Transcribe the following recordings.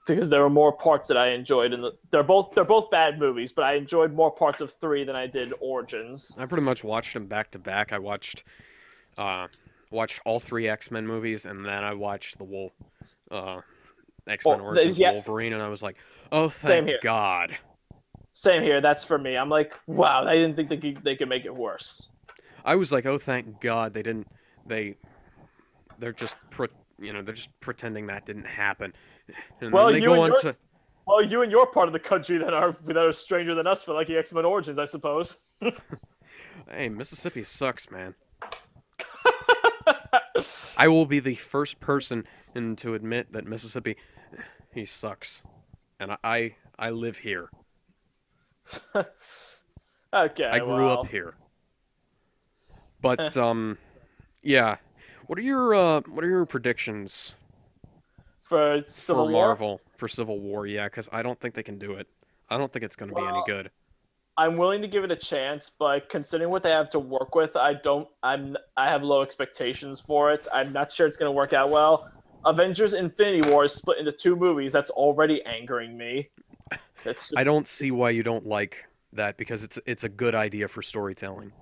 because there were more parts that I enjoyed, and they're both bad movies, but I enjoyed more parts of 3 than I did Origins. I pretty much watched them back to back. I uh, watched all three X-Men movies, and then I watched uh, X-Men Well, Origins yeah, Wolverine, and I was like, oh, same thank here. God. Same here. That's for me. I'm like, wow, I didn't think they could make it worse. I was like, oh, thank God they didn't. They they're just they're just pretending that didn't happen, and then Well, they you go and on to. yours. Well, you and your part of the country that are stranger than us for like the X-Men Origins, I suppose. Hey, Mississippi sucks, man. I will be the first person to admit that Mississippi, he sucks, and I live here. I Okay, grew up well, here. eh, But yeah. What are your predictions for for Civil War. Marvel for Civil War? Yeah, because I don't think they can do it. I don't think it's going to be any Well, good. I'm willing to give it a chance, but considering what they have to work with, I have low expectations for it. I'm not sure it's going to work out well. Avengers Infinity War is split into two movies. That's already angering me. It's I just don't see it's why you don't like that because it's a good idea for storytelling.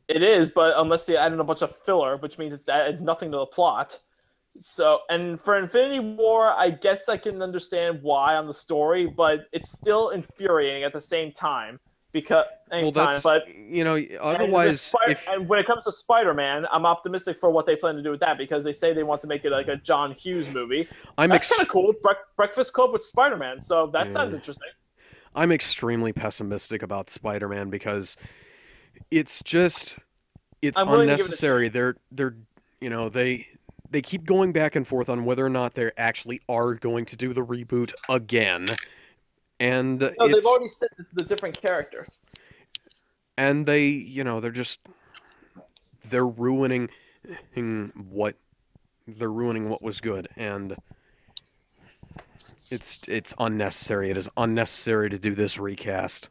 it is, but unless they add in a bunch of filler, which means it's added nothing to the plot. So, and for Infinity War, I guess I can understand why on the story, but it's still infuriating at the same time because Well, anytime. that's But otherwise if and when it comes to Spider-Man, I'm optimistic for what they plan to do with that because they say they want to make it like a John Hughes movie. I'm That's kind ex of cool. Breakfast Club with Spider-Man, so that sounds yeah, interesting. I'm extremely pessimistic about Spider-Man because it's just it's I'm willing to give it a chance. unnecessary. They're you know they keep going back and forth on whether or not they actually are going to do the reboot again, and No, they've already said this is a different character. they they're ruining what they're ruining what was good, and it's unnecessary. It is unnecessary to do this recast.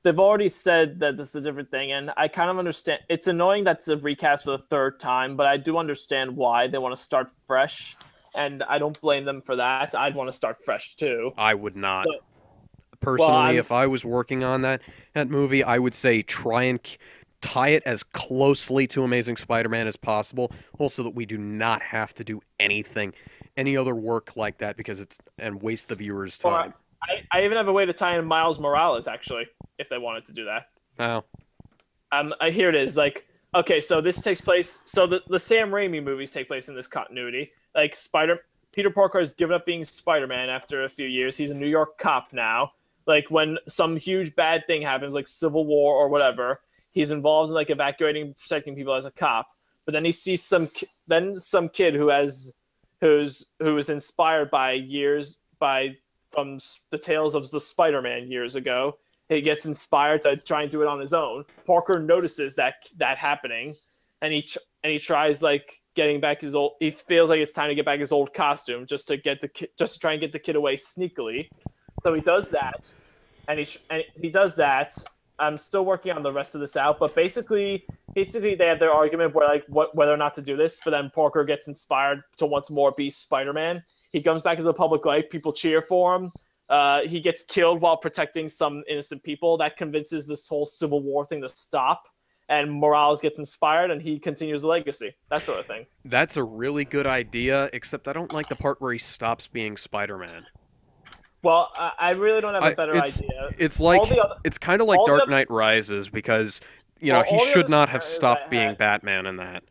They've already said that this is a different thing, and I kind of understand. It's annoying that it's a recast for the third time, but I do understand why they want to start fresh, and I don't blame them for that. I'd want to start fresh too. I would not. So, well, Personally, if I was working on that movie, I would say try and tie it as closely to Amazing Spider-Man as possible, also that we do not have to do any other work like that because it's and waste the viewer's or time. I even have a way to tie in Miles Morales actually, if they wanted to do that. Now, Here it is. Like, okay, so this takes place. So the Sam Raimi movies take place in this continuity. Like Peter Parker has given up being Spider-Man after a few years. He's a New York cop now. Like when some huge bad thing happens, like Civil War or whatever, he's involved in like evacuating, protecting people as a cop. But then he sees some kid who is inspired by years by from the tales of the Spider-Man years ago. He gets inspired to try and do it on his own. Parker notices that happening, and he tries like getting back his old. He feels like it's time to get back his old costume just to just to try and get the kid away sneakily. So he does that, and he does that. I'm still working on the rest of this out, but basically they have their argument where like whether or not to do this. But then Parker gets inspired to once more be Spider-Man. He comes back into the public light. People cheer for him. He gets killed while protecting some innocent people. That convinces this whole Civil War thing to stop. And Morales gets inspired, and he continues the legacy. That sort of thing. that's a really good idea, except I don't like the part where he stops being Spider-Man. Well, I really don't have a I better idea. it's All like the other, it's kind of like all the Dark other, Knight Rises because well, he all the should other not have scenarios I stopped being had, Batman in that.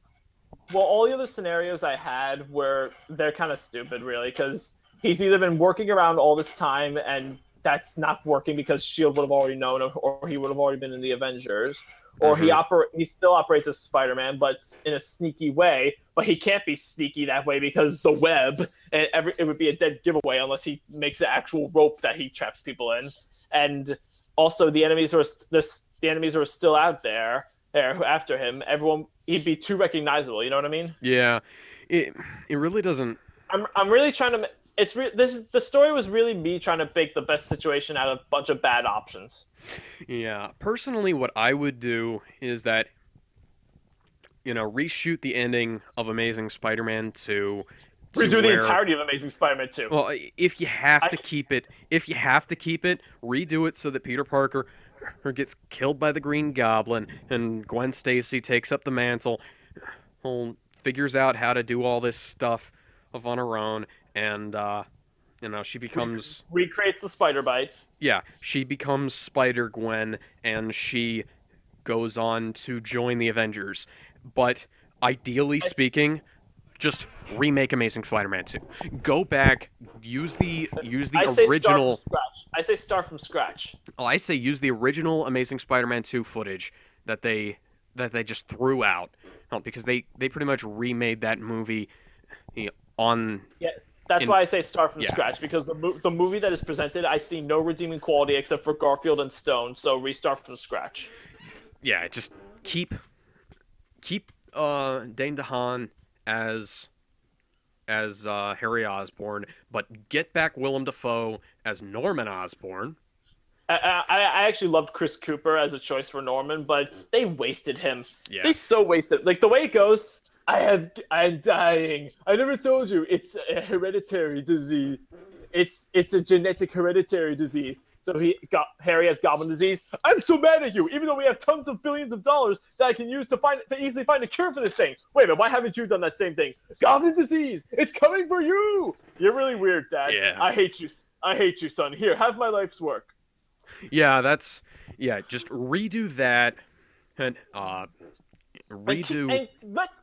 well, all the other scenarios I had were they're kind of stupid, really, because he's either been working around all this time and that's not working because Shield would have already known, or he would have already been in the Avengers, or Hmm. he still operates as Spider-Man, but in a sneaky way. But he can't be sneaky that way because the web, and it would be a dead giveaway unless he makes an actual rope that he traps people in, and also the enemies are still out there after him. Everyone he'd be too recognizable. You know what I mean? Yeah, it it really doesn't. I'm really trying to. The story was really me trying to make the best situation out of a bunch of bad options. Yeah, personally, what I would do is that reshoot the ending of Amazing Spider-Man 2 Redo the where, entirety of Amazing Spider-Man 2. well, if you have I, to keep it, redo it so that Peter Parker gets killed by the Green Goblin and Gwen Stacy takes up the mantle, figures out how to do all this stuff on her own, and she becomes recreates the spider bite. yeah, she becomes Spider-Gwen, and she goes on to join the Avengers. But ideally speaking, just remake Amazing Spider-Man 2. Go back, use the I say original. start from scratch. I say start from scratch. Oh, I say use the original Amazing Spider-Man 2 footage that they just threw out, because they pretty much remade that movie on. Yeah, that's why I say start from yeah. scratch, because the movie that is presented, I see no redeeming quality except for Garfield and Stone. So restart from scratch. Yeah, just keep Dane DeHaan as Harry Osborn, but get back Willem Dafoe as Norman Osborn. I actually loved Chris Cooper as a choice for Norman, but they wasted him. Yeah. They so wasted. Like the way it goes, I'm dying. I never told you. It's a hereditary disease. It's a genetic hereditary disease. So Harry has goblin disease. I'm so mad at you, even though we have tons of billions of dollars that I can use to easily find a cure for this thing. Wait a minute, why haven't you done that same thing? Goblin disease, it's coming for you. You're really weird, Dad. Yeah. I hate you, son. Here, have my life's work. Yeah, just redo that and redo And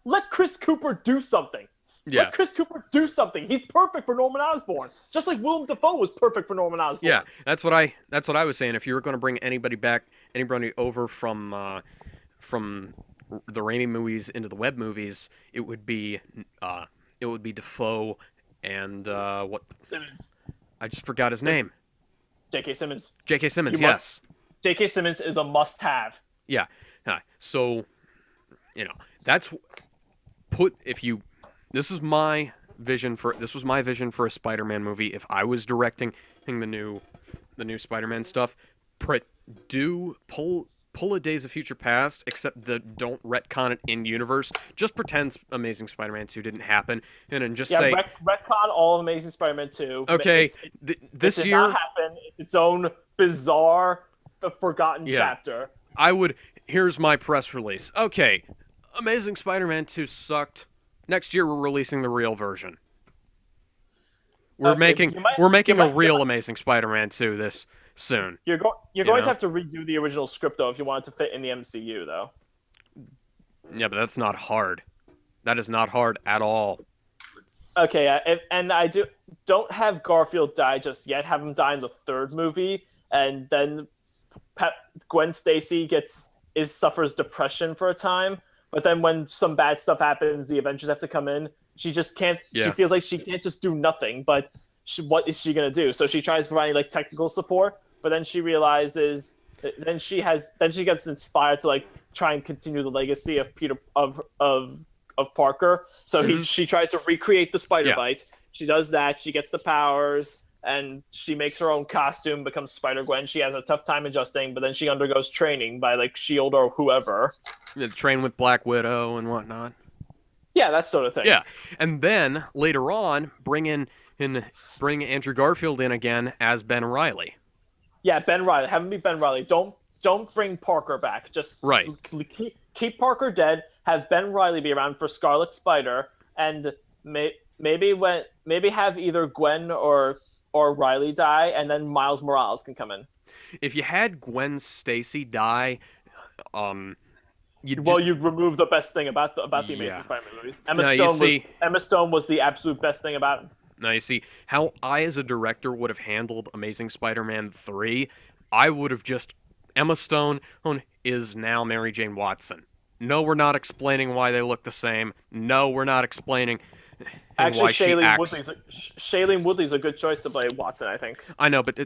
let Chris Cooper do something. Yeah. Let Chris Cooper do something. He's perfect for Norman Osborn, just like Willem Dafoe was perfect for Norman Osborn. Yeah, that's what I was saying. If you were going to bring anybody over from the Raimi movies into the Webb movies, it would be Dafoe and what? Simmons. I just forgot his name. J.K. Simmons. J.K. Simmons. Yes. J.K. Simmons is a must-have. Yeah. So, that's This was my vision for a Spider-Man movie. If I was directing the new Spider-Man stuff, pull a Days of Future Past, except don't retcon it in universe. Just pretend Amazing Spider-Man 2 didn't happen, and then just say retcon all of Amazing Spider-Man 2. Okay, this year not happen. It's its own bizarre, forgotten chapter. Here's my press release. Okay, Amazing Spider-Man 2 sucked. Next year we're releasing the real version. We're making a real Amazing Spider-Man 2 this soon. You're going to have to redo the original script though if you want it to fit in the MCU though. Yeah, but that's not hard. That is not hard at all. Okay, and don't have Garfield die just yet. Have him die in the third movie, and then Gwen Stacy suffers depression for a time. But then when some bad stuff happens, the Avengers have to come in. She just can't. Yeah. She feels like she can't just do nothing. But what is she gonna do? So she tries providing technical support. But then she realizes. Then she gets inspired to try and continue the legacy of Peter of Parker. So she tries to recreate the spider bite. She does that. She gets the powers. And she makes her own costume, becomes Spider-Gwen. She has a tough time adjusting, but then she undergoes training by S.H.I.E.L.D. or whoever. Train with Black Widow and whatnot. Yeah, that sort of thing. Yeah, and then later on, bring Andrew Garfield in again as Ben Reilly. Yeah, Ben Reilly. Have him be Ben Reilly. Don't bring Parker back. Just keep Parker dead. Have Ben Reilly be around for Scarlet Spider, and maybe have either Gwen or Riley die, and then Miles Morales can come in. If you had Gwen Stacy die, you'd remove the best thing about the Amazing Spider-Man movies. Emma Stone was the absolute best thing about it. Now you see how I, as a director, would have handled Amazing Spider-Man 3. I would have just Emma Stone is now Mary Jane Watson. No, we're not explaining why they look the same. No, we're not explaining. Actually, Shailene Woodley's a good choice to play Watson, I think. I know, but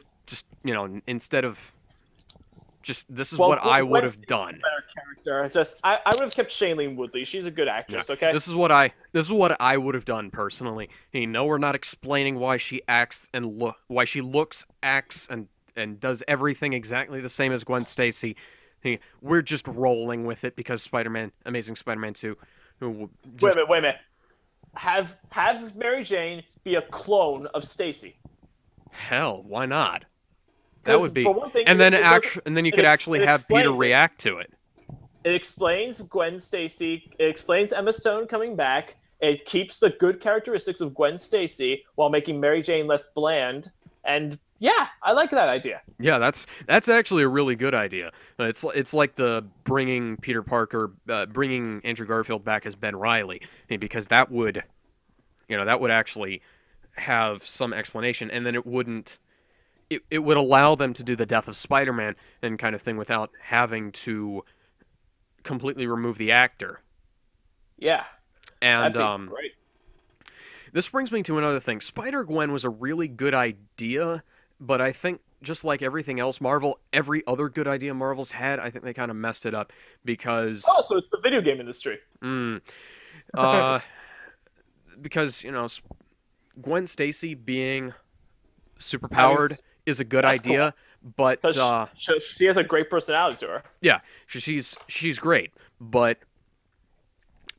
instead of this is what I would have done. Better character. I would have kept Shailene Woodley. She's a good actress. Yeah. Okay. This is what I would have done personally. No, we're not explaining why she acts and why she looks, acts, and does everything exactly the same as Gwen Stacy. We're just rolling with it because Amazing Spider-Man 2. Wait a minute. have Mary Jane be a clone of Stacy. Hell, why not? That Because would be, for one thing, and then it doesn't. and then you could actually It have Peter explains it. react to it. It explains Gwen Stacy. It explains Emma Stone coming back. It keeps the good characteristics of Gwen Stacy while making Mary Jane less bland. And yeah, I like that idea. Yeah, that's actually a really good idea. It's like the bringing Peter Parker, bringing Andrew Garfield back as Ben Reilly, because that would, that would actually have some explanation, and then it wouldn't. It would allow them to do the death of Spider-Man and kind of thing without having to completely remove the actor. Yeah, And that'd be great. this brings me to another thing. Spider-Gwen was a really good idea, but I think just like everything else Marvel, every other good idea Marvel's had, I think they kind of messed it up because Oh, so it's the video game industry. uh because, Gwen Stacy being superpowered is a good That's idea, but she has a great personality to her. yeah, she's great, but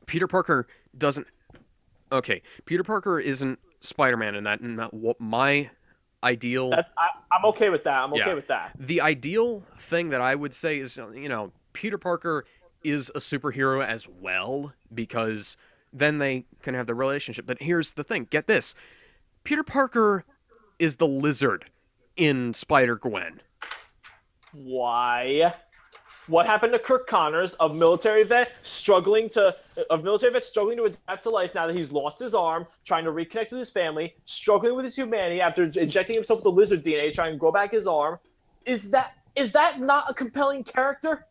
Peter Parker doesn't. Okay, Peter Parker isn't Spider-Man in that. And what my ideal. I'm okay with that. I'm okay with that. The ideal thing that I would say is, Peter Parker is a superhero as well because then they can have the relationship. But here's the thing: get this, Peter Parker is the Lizard in Spider-Gwen. Why? What happened to Kirk Connors, a military vet struggling to adapt to life now that he's lost his arm, trying to reconnect with his family, struggling with his humanity after injecting himself with the lizard DNA, trying to grow back his arm? Is that not a compelling character?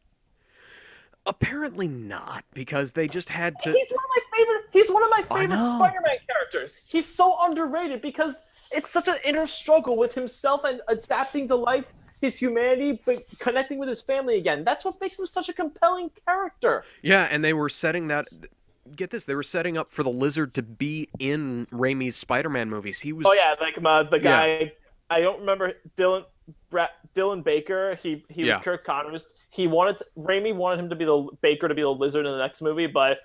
Apparently not, because they just had to. He's one of my favorite Spider-Man characters. He's so underrated because it's such an inner struggle with himself and adapting to life, his humanity, but connecting with his family again. That's what makes him such a compelling character. Yeah, and they were setting that. Get this, they were setting up for the Lizard to be in Raimi's Spider-Man movies. He was. Oh yeah, like the guy. Yeah. I don't remember Dylan Baker. He was Kirk Connors. Raimi wanted him to be the Baker to be the Lizard in the next movie, but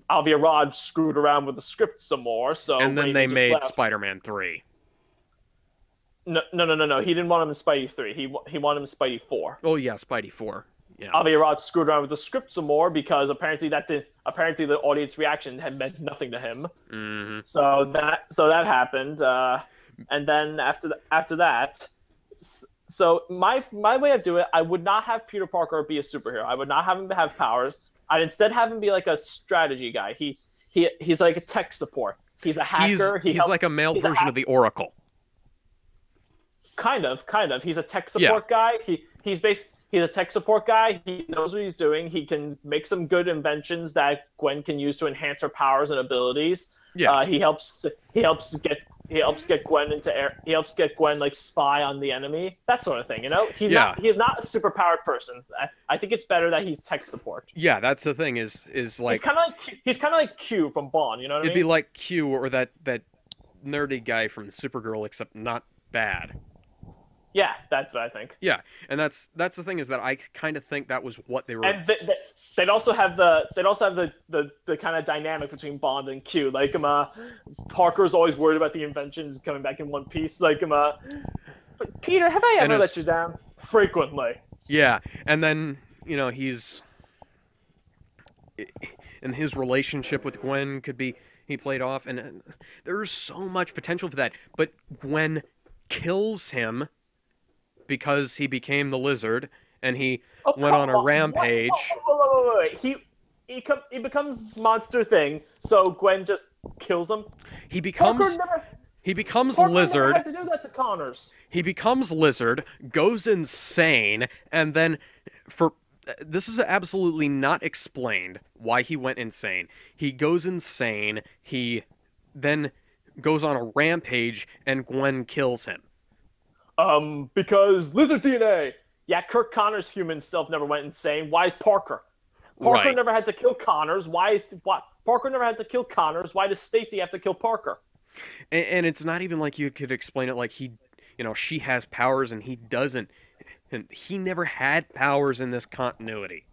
Avi Arad screwed around with the script some more. So and then Raimi they made left. Spider-Man 3. No. He didn't want him in Spidey 3. He wanted him in Spidey 4. Oh yeah, Spidey 4. Yeah. Avi Arad screwed around with the script some more because apparently the audience reaction had meant nothing to him. Mm-hmm. So that happened, and then after that, so my way of doing it, I would not have Peter Parker be a superhero. I would not have him have powers. I'd instead have him be like a strategy guy. He's like a tech support. He's a hacker. He's like a male version of the Oracle. Kind of. He's a tech support guy. He's a tech support guy. He knows what he's doing. He can make some good inventions that Gwen can use to enhance her powers and abilities. Yeah. He helps get Gwen into air. He helps get Gwen like spy on the enemy. That sort of thing. He's not a superpowered person. I think it's better that he's tech support. Yeah, that's the thing. Is like he's kind of like Q from Bond. You know what I mean? It'd be like Q or that nerdy guy from Supergirl, except not bad. Yeah, that's what I think. Yeah, and that's the thing is that I kind of think that was what they were. And they'd also have the kind of dynamic between Bond and Q. Like Parker's always worried about the inventions coming back in one piece. Like Peter, have I ever let you down? Frequently. Yeah, and then he's and his relationship with Gwen could be played off, and there's so much potential for that. But Gwen kills him because he became the Lizard, and he went on a rampage. Wait. He becomes Monster Thing, so Gwen just kills him. He becomes Lizard. Never had to do that to Connors. He becomes Lizard, goes insane, and then this is absolutely not explained why he went insane. He goes insane. He then goes on a rampage, and Gwen kills him. Because lizard DNA. Yeah, Kirk Connors' human self never went insane. Why is Parker? Parker never had to kill Connors. Parker never had to kill Connors? Why does Stacy have to kill Parker? And it's not even like you could explain it like she has powers and he doesn't. And he never had powers in this continuity.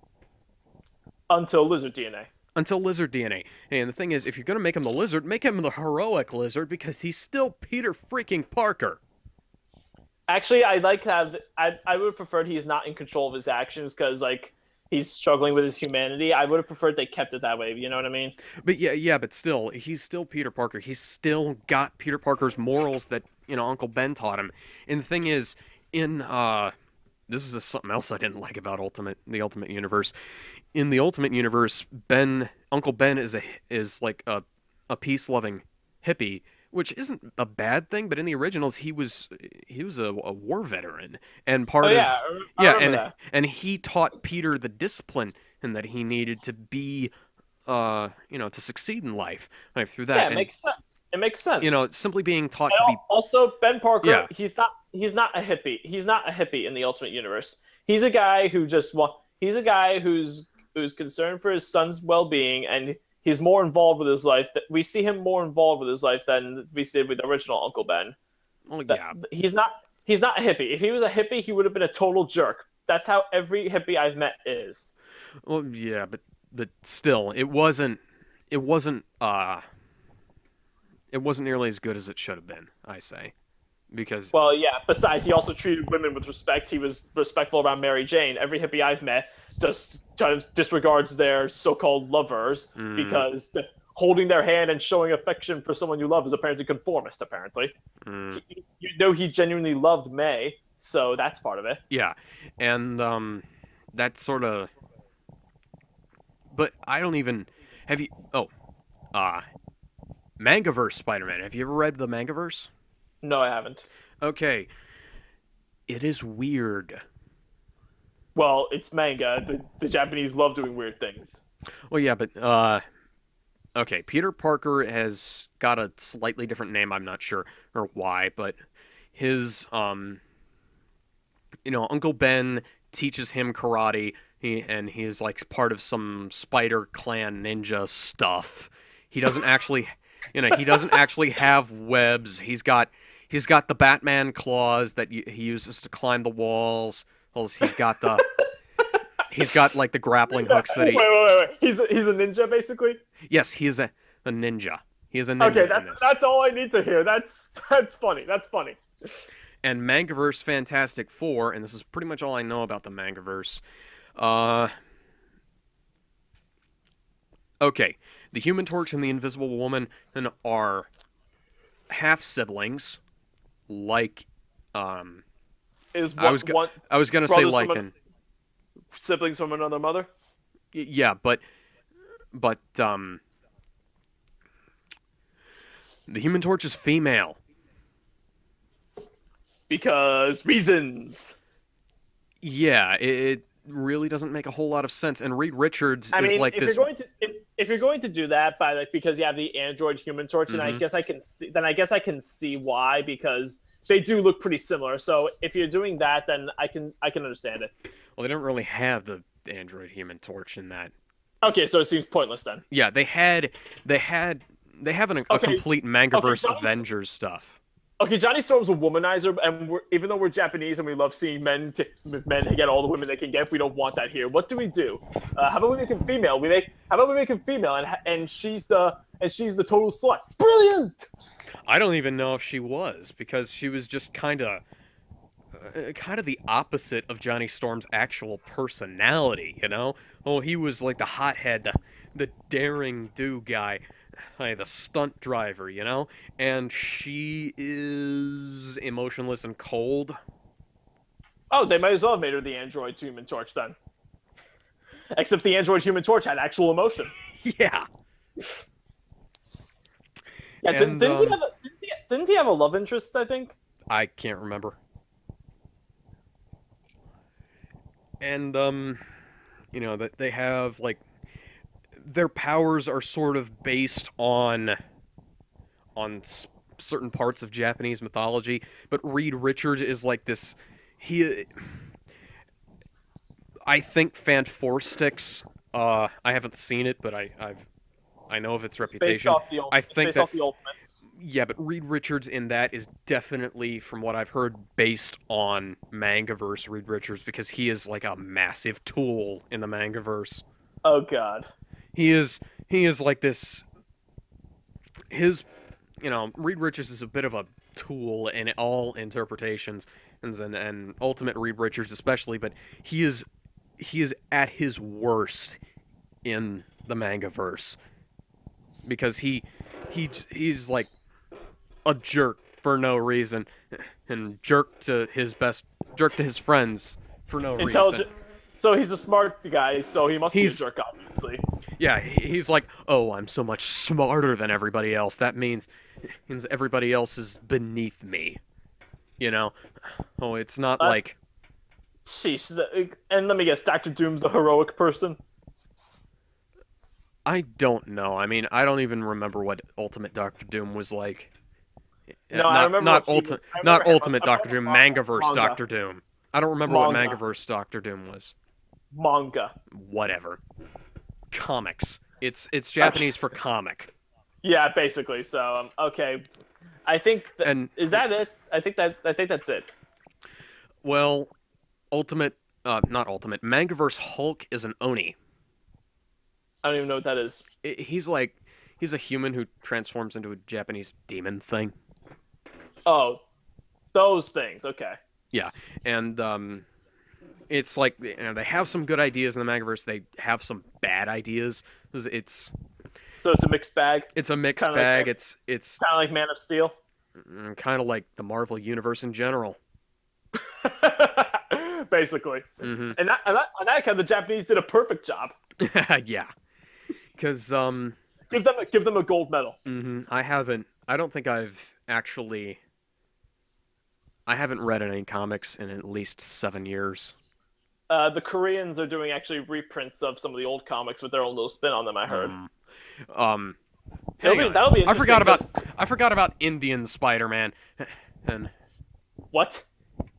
Until lizard DNA. until lizard DNA. And the thing is, if you're gonna make him the lizard, make him the heroic lizard because he's still Peter freaking Parker. Actually, I like that. I would have preferred he's not in control of his actions because like he's struggling with his humanity. I would have preferred they kept it that way. You know what I mean? But yeah, but still, he's still Peter Parker. He's still got Peter Parker's morals that Uncle Ben taught him. And the thing is, in this is something else I didn't like about the Ultimate Universe. In the Ultimate Universe, Uncle Ben is like a peace loving hippie, which isn't a bad thing. But in the originals, he was a war veteran and part Oh of yeah, I remember that. and he taught Peter the discipline and that he needed to be to succeed in life like through that. Yeah, it And makes sense. It makes sense. simply being taught And to be also, Ben Parker, yeah. he's not a hippie. He's not a hippie in the Ultimate Universe. He's a guy who he's a guy who's concerned for his son's well-being, and he's more involved with his life. We see him more involved with his life than we did with the original Uncle Ben. Well, yeah. He's not a hippie. If he was a hippie, he would have been a total jerk. That's how every hippie I've met is. Well, yeah, but still, it wasn't nearly as good as it should have been, I say. Because well, yeah. Besides, he also treated women with respect. He was respectful around Mary Jane. Every hippie I've met just kind of disregards their so-called lovers because holding their hand and showing affection for someone you love is apparently conformist. Apparently, he genuinely loved May, so that's part of it. yeah, and that sort of. But I don't even have you. Oh, Mangaverse Spider-Man. Have you ever read the Mangaverse? No, I haven't. Okay. It is weird. Well, it's manga. The Japanese love doing weird things. Well, yeah, but okay. Peter Parker has got a slightly different name. I'm not sure or why, but his Uncle Ben teaches him karate. He's like part of some Spider Clan ninja stuff. He doesn't actually, he doesn't actually have webs. He's got the Batman claws that he uses to climb the walls. Well, he's got like the grappling hooks that he. Wait. He's a ninja basically. Yes, he is a ninja. He is a ninja. Okay, that's all I need to hear. That's funny. That's funny. And Mangaverse Fantastic Four, and this is pretty much all I know about the Mangaverse. Okay, the Human Torch and the Invisible Woman are half siblings, like I was gonna say like siblings from another mother. Yeah, but the Human Torch is female because reasons. Yeah, it really doesn't make a whole lot of sense. And Reed Richards is like this. If you're going to do that by like because you have the android Human Torch, and I guess I can see why, because they do look pretty similar. So if you're doing that, then I can understand it. Well, they don't really have the android Human Torch in that. Okay, so it seems pointless then. Yeah, they have a complete Mangaverse Avengers stuff. Okay, Johnny Storm's a womanizer, and even though we're Japanese and we love seeing men get all the women they can get, we don't want that here. What do we do? How about we make him female? How about we make him female, and she's the total slut? Brilliant. I don't even know if she was, because she was just kind of the opposite of Johnny Storm's actual personality. Oh, he was like the hothead, the daring do guy. The stunt driver, and she is emotionless and cold. Oh, they might as well have made her the android Human Torch then. Except the android Human Torch had actual emotion. Yeah. Yeah, didn't he have a love interest, I think? I can't remember. And, that they have, like, their powers are sort of based on certain parts of Japanese mythology, but Reed Richards is like this. I think Fanforsticks. I haven't seen it, but I know of its reputation. Off the Ultimates. Yeah, but Reed Richards in that is definitely, from what I've heard, based on Mangaverse Reed Richards, because he is like a massive tool in the Mangaverse. Oh God. he is like this. His, Reed Richards is a bit of a tool in all interpretations, and Ultimate Reed Richards especially. But he is at his worst in the manga verse because he's like a jerk for no reason, and jerk to his friends for no reason. Intelligent. So he's a smart guy, so he must be a He's jerk, obviously. Yeah, he's like, oh, I'm so much smarter than everybody else. That means everybody else is beneath me. You know? Oh, it's not That's, like sheesh. And let me guess, Doctor Doom's a heroic person. I don't know. I mean, I don't even remember what Ultimate Doctor Doom was like. No, I remember what he was. I remember Not him. Ultimate Doctor Doom, Mangaverse Manga. Doctor Doom. I don't remember what Manga. Mangaverse Doctor Doom was. Manga. Whatever. Comics. It's Japanese for comic. Yeah, basically. So okay, I think is that it? I think that's it. Well, not Ultimate. Mangaverse Hulk is an Oni. I don't even know what that is. He's a human who transforms into a Japanese demon thing. Oh, those things. Okay. Yeah, and it's like they have some good ideas in the Mangaverse. They have some bad ideas. It's So it's a mixed bag. It's a mixed Kinda bag. like It's kind of like Man of Steel. kind of like the Marvel universe in general. Basically. Mm-hmm. And on that account, the Japanese did a perfect job. Yeah, because Give them a gold medal. I don't think I haven't read any comics in at least 7 years. The Koreans are doing actually reprints of some of the old comics with their own little spin on them. I heard. That'll be I forgot interesting about Indian Spider-Man. And what?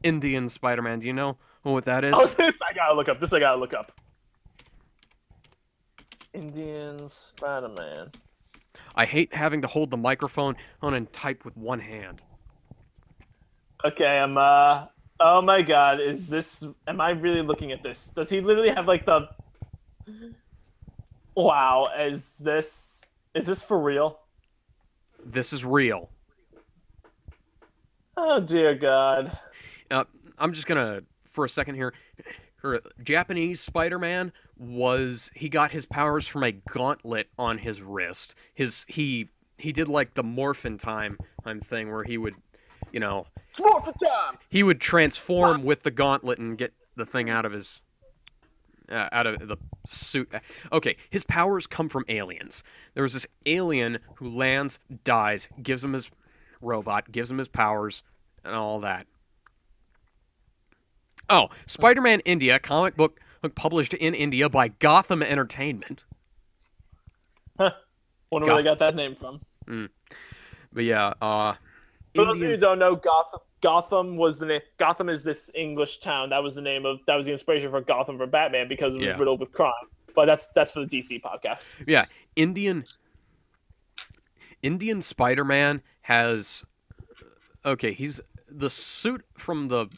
Indian Spider-Man. Do you know what that is? Oh, this I gotta look up. Indian Spider-Man. I hate having to hold the microphone on and type with one hand. Okay, oh my god, am I really looking at this? Does he literally have like the... Wow, is this for real? This is real. Oh dear god. I'm just gonna, for a second here, Japanese Spider-Man he got his powers from a gauntlet on his wrist. He did like the morphin time thing where he would, Morphin time! he would transform with the gauntlet and get the thing out of the suit. Okay, his powers come from aliens. There was this alien who lands, dies, gives him his robot, gives him his powers, and all that. Oh, Spider-Man India, comic book published in India by Gotham Entertainment. Huh. Wonder where they got that name from. But yeah, For those of you who don't know, Gotham was the name. Gotham is this English town. That was the inspiration for Gotham for Batman because it was riddled with crime. But that's for the DC podcast. Yeah, Indian Spider-Man has he's the suit from the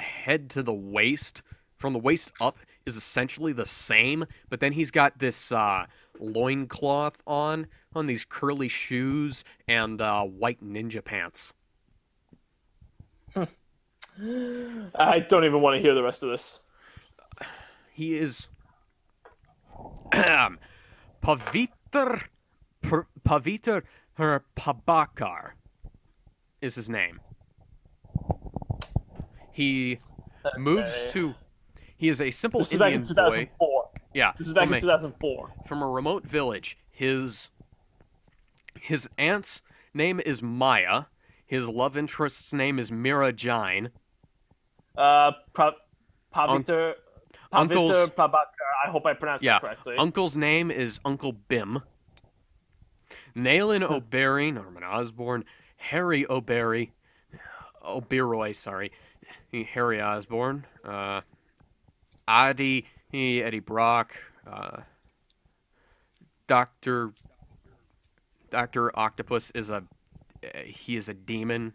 head to the waist, from the waist up is essentially the same, but then he's got this loincloth on these curly shoes and white ninja pants. I don't even want to hear the rest of this. He is Pavitr Pabakar is his name. He moves to. He is a simple This is Indian back in 2004. boy. Yeah, This is back in 2004. From a remote village. His aunt's name is Maya. His love interest's name is Mira Jain. Pavitr Uncle's- Prabhakar. I hope I pronounced it correctly. Uncle's name is Uncle Bim. Nayland O'Berry, Norman Osborn, Harry Oberoi, sorry, Harry Osborn, Eddie Brock, Doctor Octopus is a demon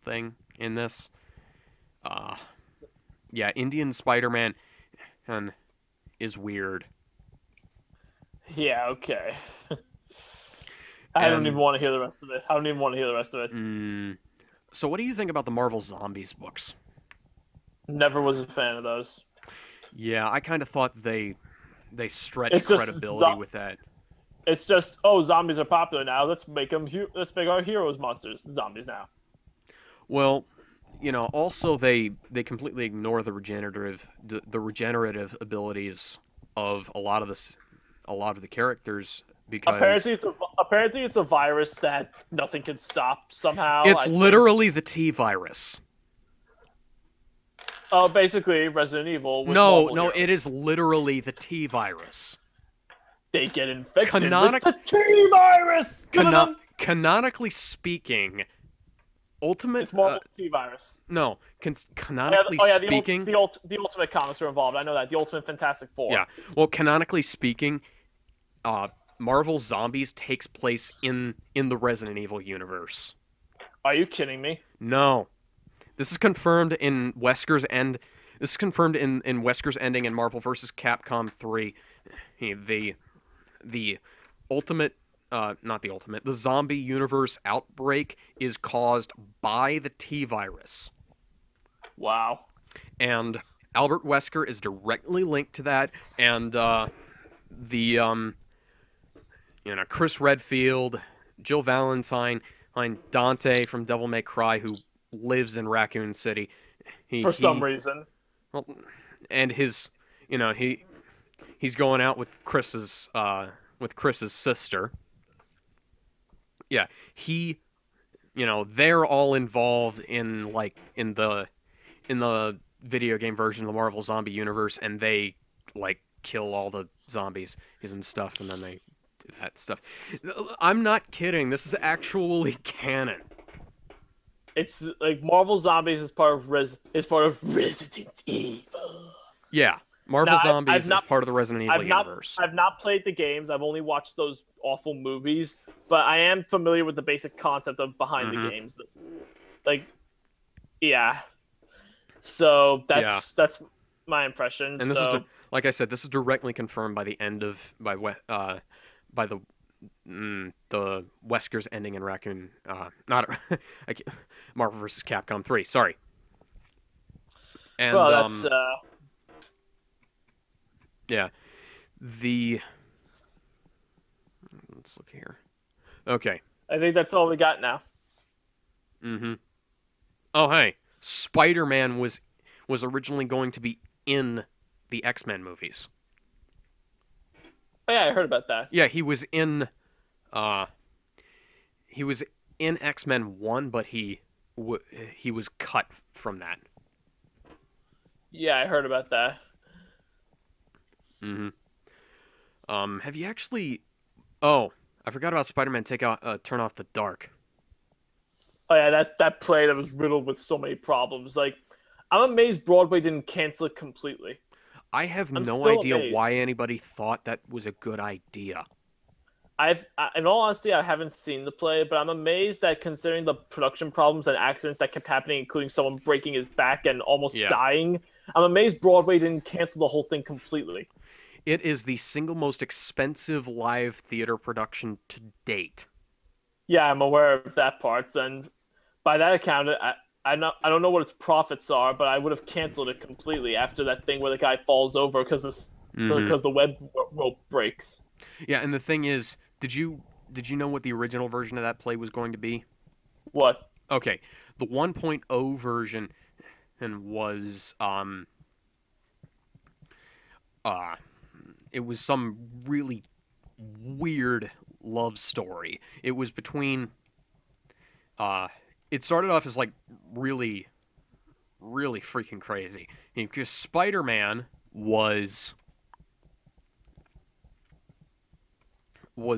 thing in this. Indian Spider-Man is weird. Yeah, okay. I don't even And want to hear the rest of it. I don't even want to hear the rest of it. so, what do you think about the Marvel Zombies books? Never was a fan of those. Yeah, I kind of thought they stretched It's just credibility with that. it's just oh, zombies are popular now. Let's make our heroes monsters zombies now. Well, also they completely ignore the regenerative abilities of a lot of the characters because Apparently it's a virus that nothing can stop somehow. it's I think. literally the T virus. Oh, basically Resident Evil with No, Marvel no, it heroes. is literally the T virus. They get infected with Canonic the T virus. canonically speaking, ultimate It's Marvel's T virus. no, canonically speaking, The Ultimate Comics are involved. I know that. The Ultimate Fantastic Four. yeah. Well, canonically speaking, uh Marvel Zombies takes place in the Resident Evil universe. Are you kidding me? No. This is confirmed in Wesker's end. This is confirmed in Wesker's ending in Marvel vs. Capcom 3. The ultimate not the ultimate. The zombie universe outbreak is caused by the T virus. Wow. And Albert Wesker is directly linked to that, and the Chris Redfield, Jill Valentine, and Dante from Devil May Cry, who lives in Raccoon City. For some reason. Well, and his, he's going out with Chris's sister. Yeah, they're all involved in the video game version of the Marvel Zombie universe, and they kill all the zombies and stuff, and then they do that stuff. I'm not kidding. This is actually canon. It's like Marvel Zombies is part of Resident Evil. Yeah, Marvel Now, Zombies is part of the Resident Evil universe. I've not played the games. I've only watched those awful movies, but I am familiar with the basic concept of behind the games. Like, yeah. So that's my impression. And this is like I said, this is directly confirmed by the end of by the Wesker's ending in Raccoon, not Marvel vs. Capcom 3. Sorry. And well, that's yeah, let's look here. Okay. I think that's all we got now. Oh, hey, Spider-Man was originally going to be in the X-Men movies. Oh, yeah, I heard about that. Yeah, he was in X-Men 1, but he was cut from that. Yeah, I heard about that. Have you actually? Oh, I forgot about Spider-Man. Turn off the dark. Oh yeah, that play that was riddled with so many problems. Like, I'm amazed Broadway didn't cancel it completely. I have I'm no still idea amazed. why anybody thought that was a good idea. In all honesty, I haven't seen the play, but I'm amazed that considering the production problems and accidents that kept happening, including someone breaking his back and almost dying, I'm amazed Broadway didn't cancel the whole thing completely. It is the single most expensive live theater production to date. Yeah, I'm aware of that part, and by that account, I don't know what its profits are, but I would have canceled it completely after that thing where the guy falls over because the web rope breaks. Yeah, and the thing is, did you know what the original version of that play was going to be? What? Okay, the 1.0 version was it was some really weird love story. It was between it started off as really freaking crazy. Because Spider-Man was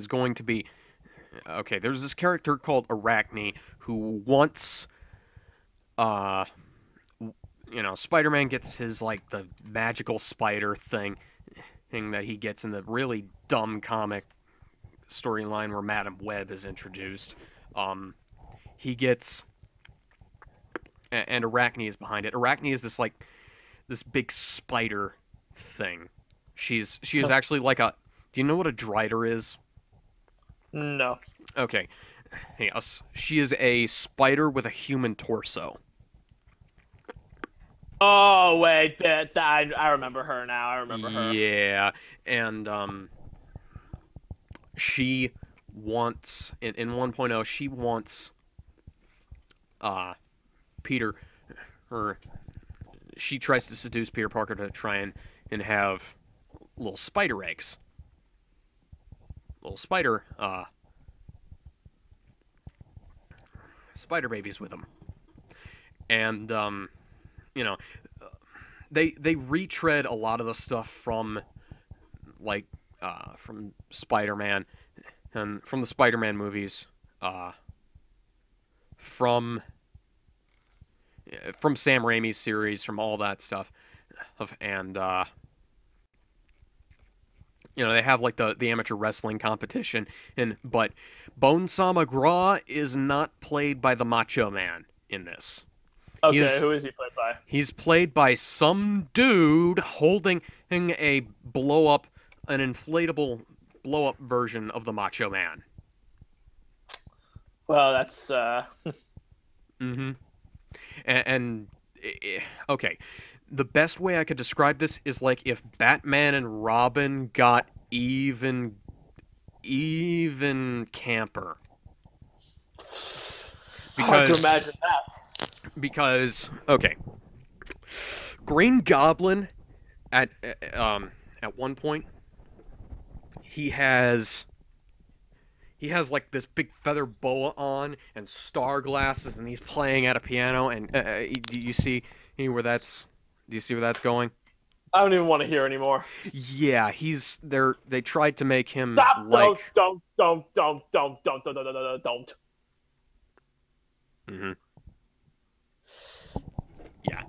going to be okay. There's this character called Arachne who wants Spider-Man gets his the magical spider thing that he gets in the really dumb comic storyline where Madam Web is introduced. He gets and Arachne is behind it. Arachne is this big spider thing. She is actually like Do you know what a drider is? No. Okay. Yes. She is a spider with a human torso. Oh wait, I remember her now. I remember her. Yeah. And she wants in 1.0 she wants uh Peter her she tries to seduce Peter Parker to try and have little spider eggs. Little spider babies with them. And you know, they retread a lot of the stuff from like from Spider-Man and from the Spider-Man movies, from Sam Raimi's series, from all that stuff, and they have like the amateur wrestling competition, but Bonesaw McGraw is not played by the Macho Man in this. Okay, who is he played by? He's played by some dude holding a an inflatable blow up version of the Macho Man. Well, that's Mm-hmm. And okay, the best way I could describe this is like if Batman and Robin got even camper. Hard to imagine that. Because okay, Green Goblin at one point he has like this big feather boa on and star glasses, and he's playing at a piano. And do you see where that's going? I don't even want to hear anymore. Yeah, he's there. They tried to make him Stop! like Don't. Mm-hmm. Yeah,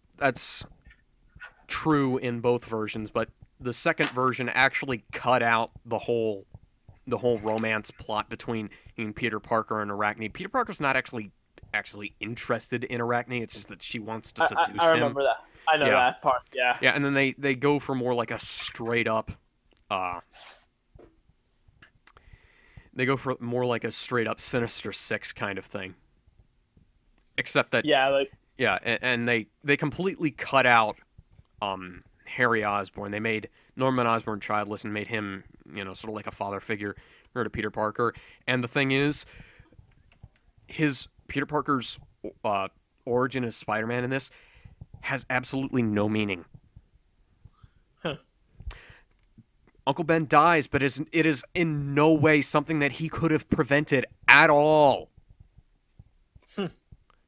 that's true in both versions, but the second version actually cut out the whole romance plot between Peter Parker and Arachne. Peter Parker's not actually interested in Arachne. It's just that she wants to seduce him. I remember that. I know that part. Yeah. Yeah, and then they go for more like a straight up Sinister Six kind of thing. Except that and they completely cut out Harry Osborn. They made Norman Osborn childless and made him, sort of like a father figure to Peter Parker. And the thing is, Peter Parker's origin as Spider-Man in this has absolutely no meaning. Huh. Uncle Ben dies, but it is in no way something that he could have prevented at all.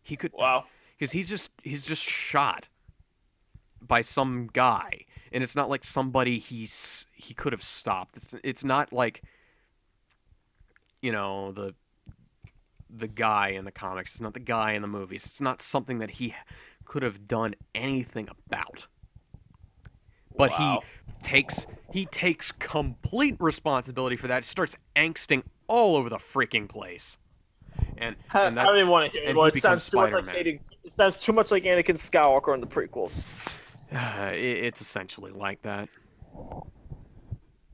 He could, wow, because he's just shot by some guy, and it's not like somebody he could have stopped. It's not like the guy in the comics. It's not the guy in the movies. It's not something that he could have done anything about. But wow. he takes complete responsibility for that. He starts angsting all over the freaking place. And I don't even want to hear it. It sounds too much like Anakin Skywalker in the prequels. It's essentially like that.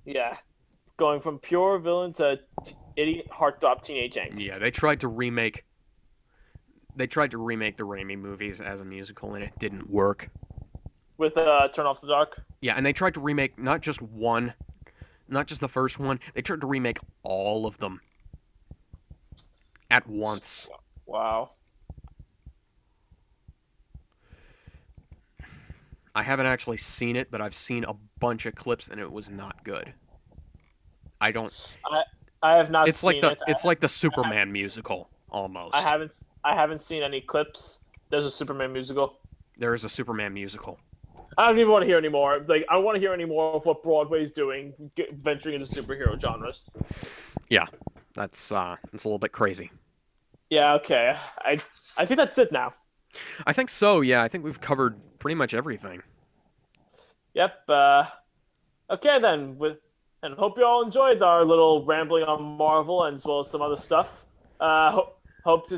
Yeah, going from pure villain to idiot heartthrob teenage angst. Yeah, they tried to remake the Raimi movies as a musical, and it didn't work. With Turn Off the Dark. Yeah, and they tried to remake not just the first one. They tried to remake all of them at once. Wow. I haven't actually seen it, but I've seen a bunch of clips, and it was not good. I have not seen it. It's like the Superman musical, almost. I haven't seen any clips. There's a Superman musical. There is a Superman musical. I don't even want to hear anymore. Like, I want to hear any more of what Broadway's doing, venturing into superhero genres. Yeah, that's a little bit crazy. Yeah, okay. I think that's it now. I think so, yeah. I think we've covered pretty much everything. Yep. Okay, then. And hope you all enjoyed our little rambling on Marvel as well as some other stuff. Hope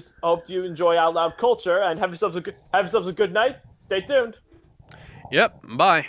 you enjoy Out Loud Culture and have yourselves a good night. Stay tuned. Yep. Bye.